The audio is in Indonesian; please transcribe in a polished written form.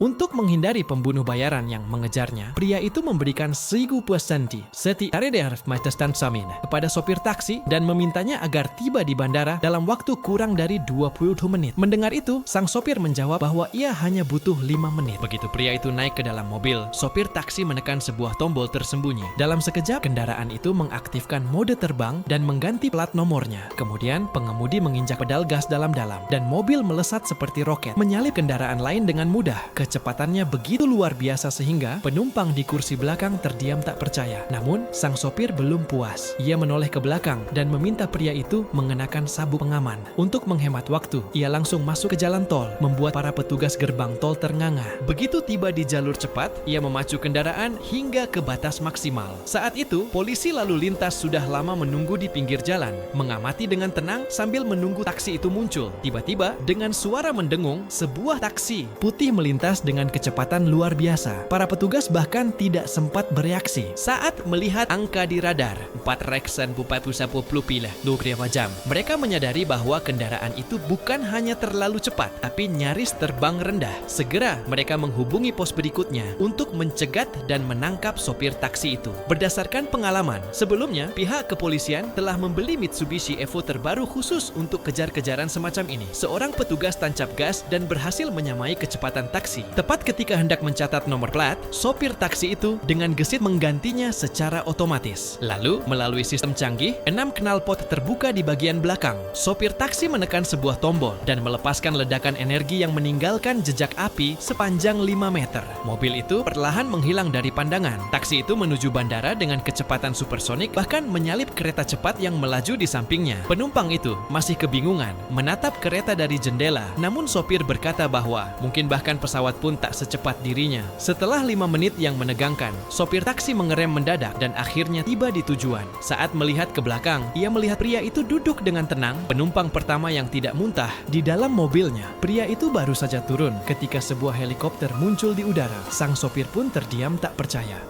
Untuk menghindari pembunuh bayaran yang mengejarnya, pria itu memberikan 1.000 puasanti setiap samin kepada sopir taksi dan memintanya agar tiba di bandara dalam waktu kurang dari 20 menit. Mendengar itu, sang sopir menjawab bahwa ia hanya butuh 5 menit. Begitu pria itu naik ke dalam mobil, sopir taksi menekan sebuah tombol tersembunyi. Dalam sekejap, kendaraan itu mengaktifkan mode terbang dan mengganti plat nomornya. Kemudian, pengemudi menginjak pedal gas dalam-dalam dan mobil melesat seperti roket, menyalip kendaraan lain dengan mudah. Kecepatannya begitu luar biasa sehingga penumpang di kursi belakang terdiam tak percaya. Namun, sang sopir belum puas. Ia menoleh ke belakang dan meminta pria itu mengenakan sabuk pengaman. Untuk menghemat waktu, ia langsung masuk ke jalan tol, membuat para petugas gerbang tol ternganga. Begitu tiba di jalur cepat, ia memacu kendaraan hingga ke batas maksimal. Saat itu, polisi lalu lintas sudah lama menunggu di pinggir jalan, mengamati dengan tenang sambil menunggu taksi itu muncul. Tiba-tiba, dengan suara mendengung, sebuah taksi putih melintas dengan kecepatan luar biasa. Para petugas bahkan tidak sempat bereaksi saat melihat angka di radar 440 jam. Mereka menyadari bahwa kendaraan itu bukan hanya terlalu cepat, tapi nyaris terbang rendah. Segera mereka menghubungi pos berikutnya untuk mencegat dan menangkap sopir taksi itu. Berdasarkan pengalaman, sebelumnya pihak kepolisian telah membeli Mitsubishi Evo terbaru khusus untuk kejar-kejaran semacam ini. Seorang petugas tancap gas dan berhasil menyamai kecepatan taksi. Tepat ketika hendak mencatat nomor plat, sopir taksi itu dengan gesit menggantinya secara otomatis. Lalu, melalui sistem canggih, 6 knalpot terbuka di bagian belakang. Sopir taksi menekan sebuah tombol dan melepaskan ledakan energi yang meninggalkan jejak api sepanjang 5 meter. Mobil itu perlahan menghilang dari pandangan. Taksi itu menuju bandara dengan kecepatan supersonik, bahkan menyalip kereta cepat yang melaju di sampingnya. Penumpang itu masih kebingungan menatap kereta dari jendela, namun sopir berkata bahwa mungkin bahkan pesawat pun tak secepat dirinya. Setelah 5 menit yang menegangkan, sopir taksi mengerem mendadak dan akhirnya tiba di tujuan. Saat melihat ke belakang, ia melihat pria itu duduk dengan tenang, penumpang pertama yang tidak muntah di dalam mobilnya. Pria itu baru saja turun ketika sebuah helikopter muncul di udara. Sang sopir pun terdiam tak percaya.